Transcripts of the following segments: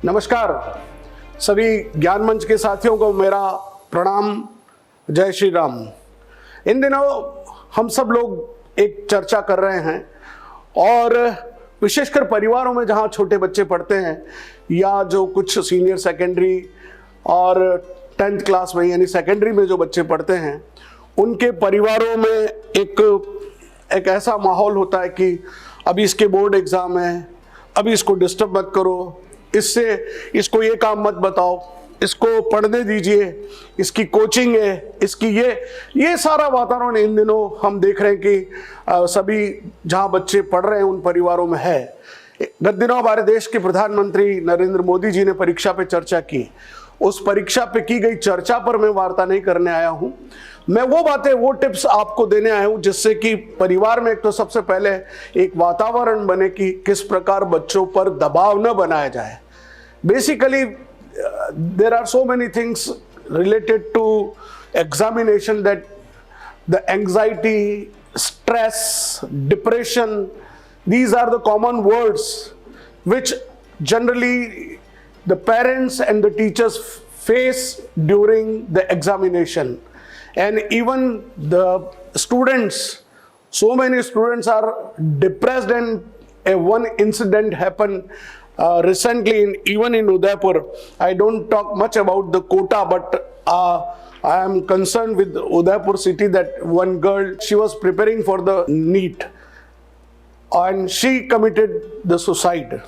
नमस्कार सभी ज्ञान मंच के साथियों को मेरा प्रणाम। जय श्री राम। इन दिनों हम सब लोग एक चर्चा कर रहे हैं और विशेषकर परिवारों में जहां छोटे बच्चे पढ़ते हैं या जो कुछ सीनियर सेकेंडरी और 10th क्लास में यानी सेकेंडरी में जो बच्चे पढ़ते हैं, उनके परिवारों में एक ऐसा माहौल होता है कि अभी इसके बोर्ड एग्जाम है, अभी इसको डिस्टर्ब मत करो, इसको ये काम मत बताओ, इसको पढ़ने दीजिए, इसकी कोचिंग है, इसकी ये सारा वातावरण इन दिनों हम देख रहे हैं कि सभी जहां बच्चे पढ़ रहे हैं उन परिवारों में है। गत दिनों हमारे देश के प्रधानमंत्री नरेंद्र मोदी जी ने परीक्षा पे चर्चा की। उस परीक्षा पे की गई चर्चा पर मैं वार्ता नहीं करने आया हूं। मैं वो बातें, वो टिप्स आपको देने आया हूं जिससे कि परिवार में एक तो सबसे पहले एक वातावरण बने कि किस प्रकार बच्चों पर दबाव न बनाया जाए। Basically there are so many things related to examination that the anxiety, stress, depression, these are the common words which generally the parents and the teachers face during the examination. And even the students, so many students are depressed, and one incident happened recently even in Udaipur. I don't talk much about the quota, but I am concerned with Udaipur city that one girl, she was preparing for the NEET and she committed the suicide.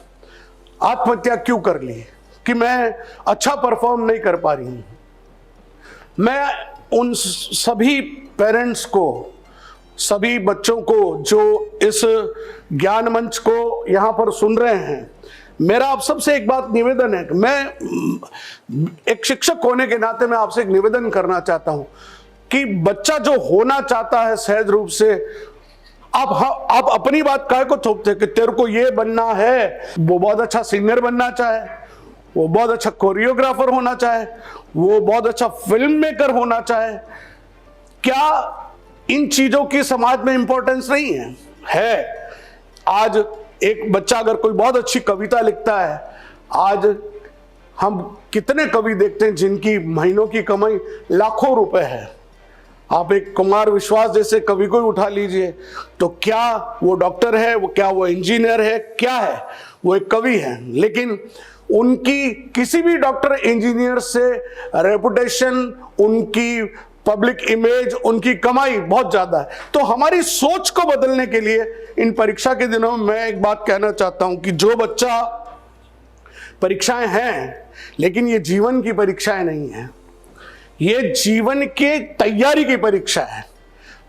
आत्महत्या क्यों कर ली? कि मैं अच्छा perform नहीं कर पा रही हूं। मैं उन सभी पेरेंट्स को, सभी बच्चों को जो इस ज्ञान मंच को यहां पर सुन रहे हैं, मेरा आप सबसे एक बात निवेदन है कि मैं एक शिक्षक होने के नाते मैं आपसे एक निवेदन करना चाहता हूं कि बच्चा जो होना चाहता है सहज रूप से, आप अपनी बात काहे को थोपते कि तेरे को ये बनना है, वो बहुत अच्छा सिंगर बनना चाहे, वो बहुत अच्छा कोरियोग्राफर होना चाहे, वो बहुत अच्छा फिल्म मेकर होना चाहे। क्या इन चीजों की समाज में इंपॉर्टेंस नहीं है? आज एक बच्चा अगर कोई बहुत अच्छी कविता लिखता है, आज हम कितने कवि देखते हैं जिनकी महीनों की कमाई लाखों रुपए है। आप एक कुमार विश्वास जैसे कवि को उठा लीजिए, तो क्या वो डॉक्टर है, वो क्या वो इंजीनियर है, क्या है? वो एक कवि है। लेकिन उनकी किसी भी डॉक्टर इंजीनियर से रेपुटेशन, उनकी पब्लिक इमेज, उनकी कमाई बहुत ज्यादा है। तो हमारी सोच को बदलने के लिए इन परीक्षा के दिनों में मैं एक बात कहना चाहता हूं कि जो बच्चा, परीक्षाएं हैं लेकिन ये जीवन की परीक्षाएं नहीं है, ये जीवन के तैयारी की परीक्षा है।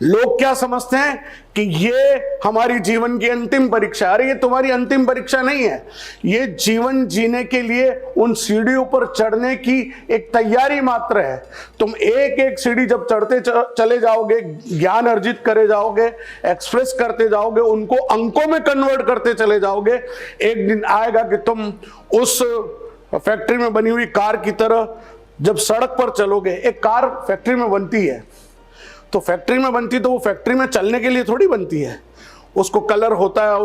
लोग क्या समझते हैं कि ये हमारी जीवन की अंतिम परीक्षा है। अरे ये तुम्हारी अंतिम परीक्षा नहीं है, ये जीवन जीने के लिए उन सीढ़ियों पर चढ़ने की एक तैयारी मात्र है। तुम एक एक सीढ़ी जब चढ़ते चले जाओगे, ज्ञान अर्जित करे जाओगे, एक्सप्रेस करते जाओगे, उनको अंकों में कन्वर्ट करते चले जाओगे, एक दिन आएगा कि तुम उस फैक्ट्री में बनी हुई कार की तरह जब सड़क पर चलोगे। एक कार फैक्ट्री में बनती है तो फैक्ट्री में बनती तो वो फैक्ट्री में चलने के लिए थोड़ी बनती है। उसको कलर होता है,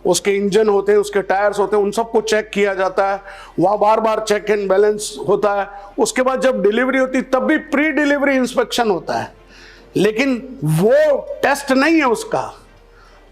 उसके इंजन होते हैं, उसके टायर्स होते हैं, उन सबको चेक किया जाता है, वहाँ बार बार चेक एंड बैलेंस होता है। उसके बाद जब डिलीवरी होती है तब भी प्री डिलीवरी इंस्पेक्शन होता है। लेकिन वो टेस्ट नहीं है उसका,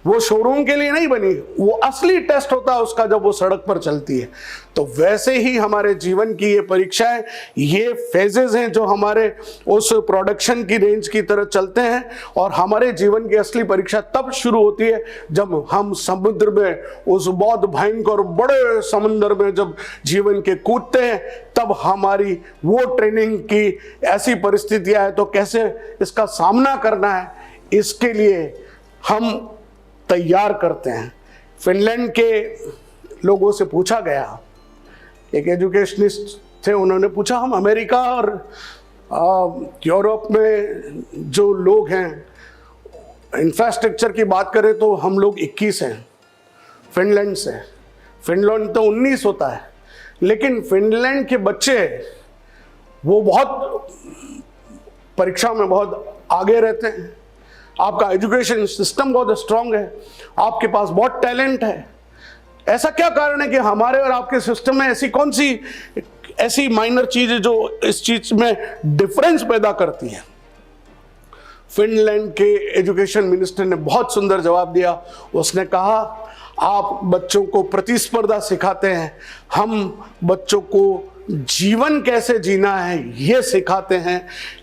वो शोरूम के लिए नहीं बनी, वो असली टेस्ट होता है उसका जब वो सड़क पर चलती है। तो वैसे ही हमारे जीवन की ये परीक्षाएं, ये फेजेस हैं जो हमारे उस प्रोडक्शन की रेंज की तरह चलते हैं। और हमारे जीवन की असली परीक्षा तब शुरू होती है जब हम समुद्र में, उस बहुत भयंकर बड़े समुद्र में जब जीवन के कूदते हैं, तब हमारी वो ट्रेनिंग की ऐसी परिस्थितियां है तो कैसे इसका सामना करना है, इसके लिए हम तैयार करते हैं। फिनलैंड के लोगों से पूछा गया, एक एजुकेशनिस्ट थे, उन्होंने पूछा हम अमेरिका और यूरोप में जो लोग हैं, इंफ्रास्ट्रक्चर की बात करें तो हम लोग 21 हैं फिनलैंड से। फिनलैंड तो 19 होता है, लेकिन फिनलैंड के बच्चे वो बहुत परीक्षा में बहुत आगे रहते हैं। आपका एजुकेशन सिस्टम बहुत स्ट्रांग है, आपके पास बहुत टैलेंट है, ऐसा क्या कारण है कि हमारे और आपके सिस्टम में ऐसी कौन सी ऐसी माइनर चीज है जो इस चीज में डिफरेंस पैदा करती है? फिनलैंड के एजुकेशन मिनिस्टर ने बहुत सुंदर जवाब दिया। उसने कहा, आप बच्चों को प्रतिस्पर्धा सिखाते हैं, हम बच्चों को जीवन कैसे जीना है ये सिखाते हैं।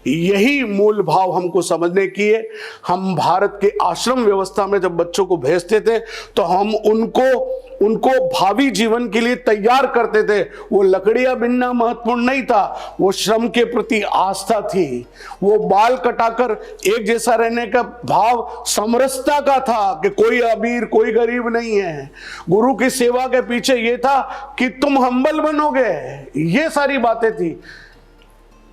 यही मूल भाव हमको समझने की है। हम भारत के आश्रम व्यवस्था में जब बच्चों को भेजते थे तो हम उनको भावी जीवन के लिए तैयार करते थे। वो लकड़ियां बिनना महत्वपूर्ण नहीं था, वो श्रम के प्रति आस्था थी, वो बाल कटाकर एक जैसा रहने का भाव समरसता का था कि कोई अमीर कोई गरीब नहीं है। गुरु की सेवा के पीछे ये था कि तुम हम्बल बनोगे, ये सारी बातें थी।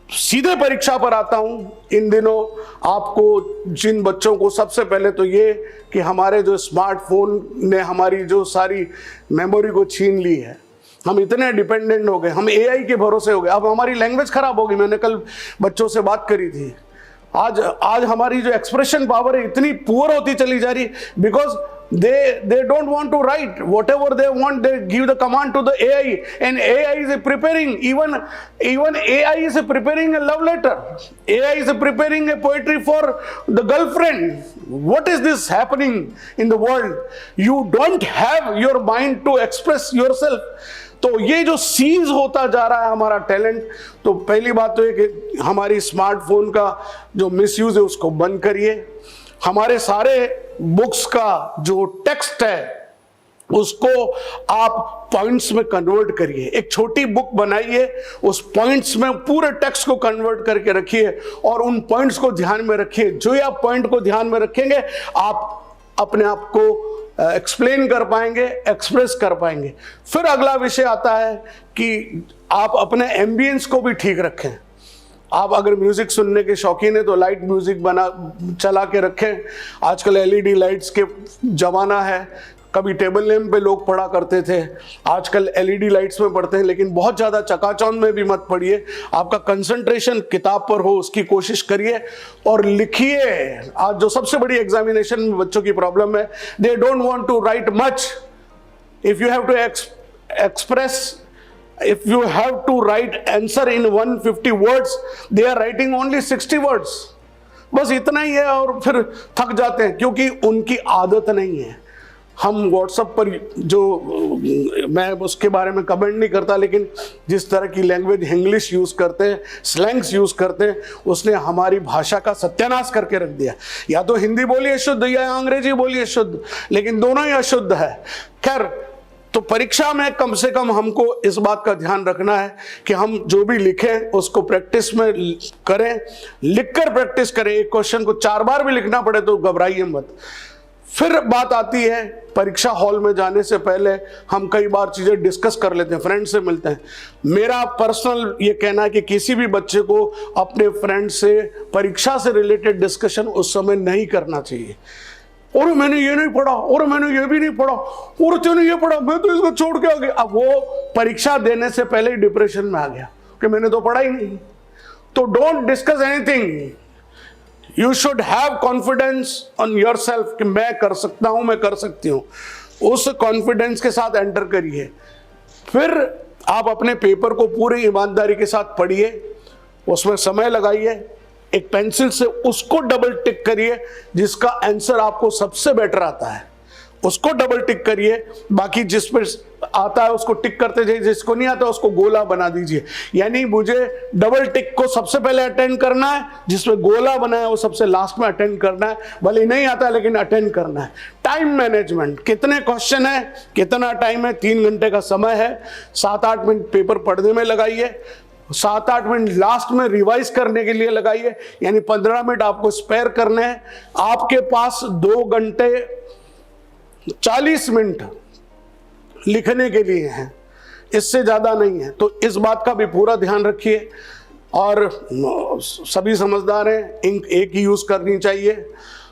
सीधे परीक्षा पर आता हूं। इन दिनों आपको जिन बच्चों को, सबसे पहले तो ये कि हमारे जो स्मार्टफोन ने हमारी जो सारी मेमोरी को छीन ली है, हम इतने डिपेंडेंट हो गए, हम एआई के भरोसे हो गए। अब हमारी लैंग्वेज खराब हो गई। मैंने कल बच्चों से बात करी थी, आज हमारी जो एक्सप्रेशन पावर है इतनी पुअर होती चली जा रही, because they don't want to write whatever they want. They give the command to the AI, and AI is preparing, even AI is preparing a love letter. AI is preparing a poetry for the girlfriend. What is this happening in the world? You don't have your mind to express yourself. तो ये जो seize होता जा रहा है हमारा talent, तो पहली बात तो ये कि हमारी स्मार्टफोन का जो मिसयूज है उसको बंद करिए। हमारे सारे बुक्स का जो टेक्स्ट है उसको आप पॉइंट्स में कन्वर्ट करिए। एक छोटी बुक बनाइए, उस पॉइंट्स में पूरे टेक्स्ट को कन्वर्ट करके रखिए और उन पॉइंट्स को ध्यान में रखिए। जो आप पॉइंट को ध्यान में रखेंगे, आप अपने आप को एक्सप्लेन कर पाएंगे, एक्सप्रेस कर पाएंगे। फिर अगला विषय आता है कि आप अपने एम्बियंस को भी ठीक रखें। आप अगर म्यूजिक सुनने के शौकीन है तो लाइट म्यूजिक चला के रखें। आजकल एलईडी लाइट्स के जमाना है। कभी टेबल लैंप पे लोग पढ़ा करते थे, आजकल एलईडी लाइट्स में पढ़ते हैं। लेकिन बहुत ज़्यादा चकाचौंध में भी मत पढ़िए। आपका कंसंट्रेशन किताब पर हो, उसकी कोशिश करिए और लिखिए। आज जो सबसे बड़ी एग्जामिनेशन में बच्चों की प्रॉब्लम है, they don't want to write much. If you have to express, if you have to write answer in 150 words, they are writing only 60 words. बस इतना ही है और फिर थक जाते हैं क्योंकि उनकी आदत नहीं है। हम व्हाट्सएप पर जो, मैं उसके बारे में कमेंट नहीं करता, लेकिन जिस तरह की लैंग्वेज इंग्लिश यूज़ करते हैं, स्लैंग्स यूज़ करते हैं, उसने हमारी भाषा का सत्यानाश करके रख दिया। या तो हिंदी बोलिए शुद्ध या अंग्रेजी बोलिए शुद्ध, लेकिन दोनों ही अशुद्ध है। खैर, तो परीक्षा में कम से कम हमको इस बात का ध्यान रखना है कि हम जो भी लिखें उसको प्रैक्टिस में करें, लिखकर प्रैक्टिस करें। एक क्वेश्चन को 4 बार भी लिखना पड़े तो घबराइए मत। फिर बात आती है, परीक्षा हॉल में जाने से पहले हम कई बार चीज़ें डिस्कस कर लेते हैं, फ्रेंड से मिलते हैं। मेरा पर्सनल ये कहना है कि किसी भी बच्चे को अपने फ्रेंड से परीक्षा से रिलेटेड डिस्कशन उस समय नहीं करना चाहिए। और मैंने ये नहीं पढ़ा, और मैंने ये भी नहीं पढ़ा, और तूने ये पढ़ा, मैं तो इसको छोड़ के आ गया। अब वो परीक्षा देने से पहले ही डिप्रेशन में आ गया कि मैंने तो पढ़ा ही नहीं। तो don't discuss anything. You should have confidence on yourself कि मैं कर सकता हूं, मैं कर सकती हूं। उस कॉन्फिडेंस के साथ एंटर करिए। फिर आप अपने पेपर को पूरी ईमानदारी के साथ पढ़िए, उसमें समय लगाइए, एक पेंसिल से उसको डबल टिक करिए जिसका आंसर आपको सबसे बेटर आता है, उसको डबल टिक करिए। बाकी जिस पर आता है उसको टिक करते जाइए, जिसको नहीं आता उसको गोला बना दीजिए। यानी मुझे डबल टिक को सबसे पहले अटेंड करना है, जिसमें गोला बना है वो सबसे लास्ट में अटेंड करना है। भले नहीं आता लेकिन अटेंड करना है। टाइम मैनेजमेंट, कितने क्वेश्चन है, कितना टाइम है, 3 घंटे का समय है। 7-8 मिनट पेपर पढ़ने में लगाइए, 7-8 मिनट लास्ट में रिवाइज करने के लिए लगाइए, यानी 15 मिनट आपको स्पेयर करने हैं। आपके पास 2 घंटे 40 मिनट लिखने के लिए हैं, इससे ज़्यादा नहीं है। तो इस बात का भी पूरा ध्यान रखिए। और सभी समझदार हैं, इंक एक ही यूज़ करनी चाहिए।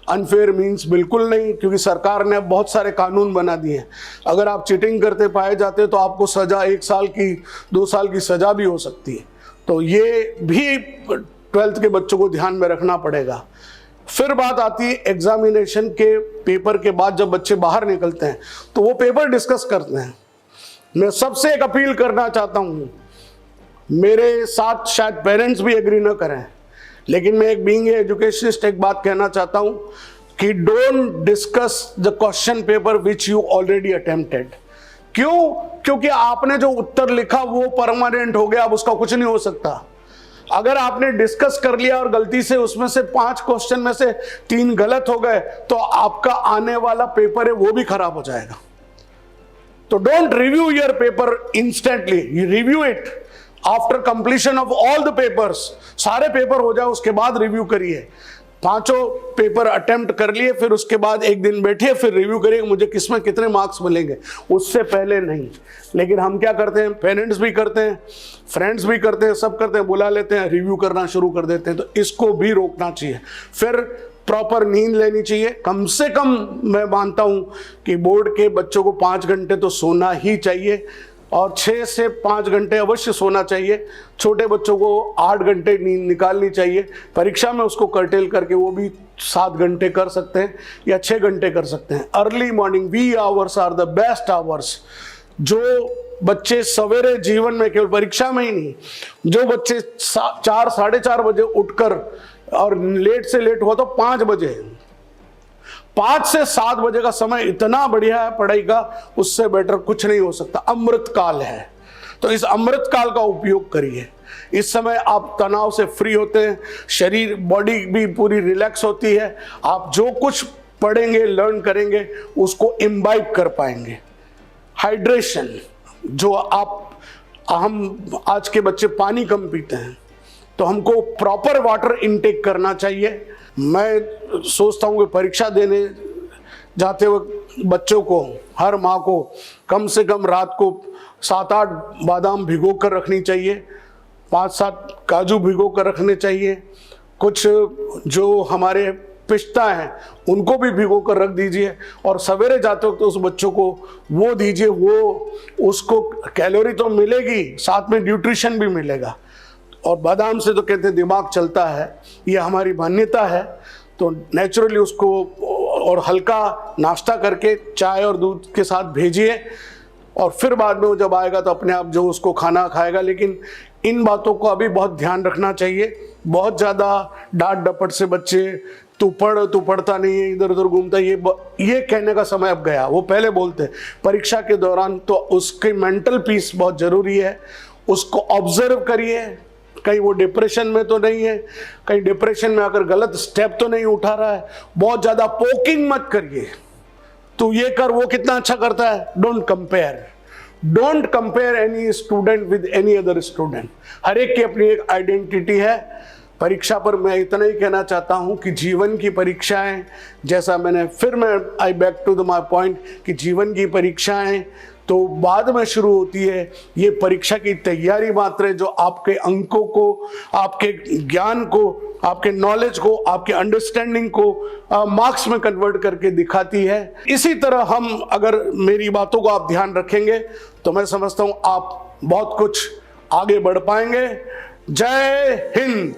अनफेयर मीन्स बिल्कुल नहीं, क्योंकि सरकार ने बहुत सारे कानून बना दिए हैं। अगर आप चीटिंग करते पाए जाते तो आपको सज़ा 1 साल की 2 साल की सज़ा भी हो सकती है। तो ये भी 12th के बच्चों को ध्यान में रखना पड़ेगा। फिर बात आती है एग्जामिनेशन के पेपर के बाद, जब बच्चे बाहर निकलते हैं तो वो पेपर डिस्कस करते हैं। मैं सबसे एक अपील करना चाहता हूं, मेरे साथ शायद पेरेंट्स भी एग्री ना करें, लेकिन मैं एक बीइंग एजुकेशनिस्ट एक बात कहना चाहता हूं कि don't discuss the question paper which you already attempted. क्यों? क्योंकि आपने जो उत्तर लिखा वो परमानेंट हो गया, अब उसका कुछ नहीं हो सकता। अगर आपने डिस्कस कर लिया और गलती से उसमें से 5 क्वेश्चन में से 3 गलत हो गए तो आपका आने वाला पेपर है वो भी खराब हो जाएगा। तो don't review your paper instantly, you review it after completion of all the papers. सारे पेपर हो जाए उसके बाद रिव्यू करिए। 5 पेपर अटेम्प्ट कर लिए, फिर उसके बाद एक दिन बैठिए, फिर रिव्यू करिए मुझे किसमें कितने मार्क्स मिलेंगे, उससे पहले नहीं। लेकिन हम क्या करते हैं, पेरेंट्स भी करते हैं, फ्रेंड्स भी करते हैं, सब करते हैं, बुला लेते हैं, रिव्यू करना शुरू कर देते हैं। तो इसको भी रोकना चाहिए। फिर प्रॉपर नींद लेनी चाहिए। कम से कम मैं मानता हूं कि बोर्ड के बच्चों को 5 घंटे तो सोना ही चाहिए, और 6 से 5 घंटे अवश्य सोना चाहिए। छोटे बच्चों को 8 घंटे नींद निकालनी चाहिए। परीक्षा में उसको कर्टेल करके वो भी 7 घंटे कर सकते हैं या 6 घंटे कर सकते हैं। Early morning wee hours are the best hours. जो बच्चे सवेरे जीवन में, केवल परीक्षा में ही नहीं, जो बच्चे 4 साढ़े 4 बजे उठकर, और लेट से लेट हुआ तो 5 बजे, 5 से 7 बजे का समय इतना बढ़िया है पढ़ाई का, उससे बेटर कुछ नहीं हो सकता। अमृत काल है, तो इस अमृत काल का उपयोग करिए। इस समय आप तनाव से फ्री होते हैं, शरीर बॉडी भी पूरी रिलैक्स होती है। आप जो कुछ पढ़ेंगे, लर्न करेंगे, उसको इम्बाइब कर पाएंगे। हाइड्रेशन, जो हम आज के बच्चे पानी कम पीते हैं, तो हमको प्रॉपर वाटर इनटेक करना चाहिए। मैं सोचता हूँ कि परीक्षा देने जाते वक्त बच्चों को, हर माँ को कम से कम रात को 7-8 बादाम भिगो कर रखनी चाहिए, 5-7 काजू भिगो कर रखने चाहिए। कुछ जो हमारे पिस्ता हैं उनको भी भिगो कर रख दीजिए, और सवेरे जाते वक्त तो उस बच्चों को वो दीजिए। वो उसको कैलोरी तो मिलेगी, साथ में न्यूट्रिशन भी मिलेगा। और बादाम से तो कहते हैं दिमाग चलता है, ये हमारी मान्यता है। तो नेचुरली उसको और हल्का नाश्ता करके चाय और दूध के साथ भेजिए, और फिर बाद में वो जब आएगा तो अपने आप जो उसको खाना खाएगा। लेकिन इन बातों को अभी बहुत ध्यान रखना चाहिए। बहुत ज़्यादा डांट डपट से बच्चे, तू पढ़ता नहीं है, इधर उधर घूमता है, ये कहने का समय अब गया। वो पहले बोलते परीक्षा के दौरान, तो उसकी मेंटल पीस बहुत ज़रूरी है। उसको ऑब्जर्व करिए, कहीं वो डिप्रेशन में तो नहीं है, कहीं डिप्रेशन में आकर गलत स्टेप तो नहीं उठा रहा है। बहुत ज़्यादा पोकिंग मत करिए, तू ये कर, वो कितना अच्छा करता है। Don't compare any student with any other student. हर एक की अपनी एक आइडेंटिटी है। परीक्षा पर मैं इतना ही कहना चाहता हूं कि जीवन की परीक्षाएं, जैसा मैं I back to the my point, कि जीवन की परीक्षाएं तो बाद में शुरू होती है। ये परीक्षा की तैयारी मात्र है, जो आपके अंकों को, आपके ज्ञान को, आपके नॉलेज को, आपके अंडरस्टैंडिंग को मार्क्स में कन्वर्ट करके दिखाती है। इसी तरह हम, अगर मेरी बातों को आप ध्यान रखेंगे तो मैं समझता हूं आप बहुत कुछ आगे बढ़ पाएंगे। जय हिंद।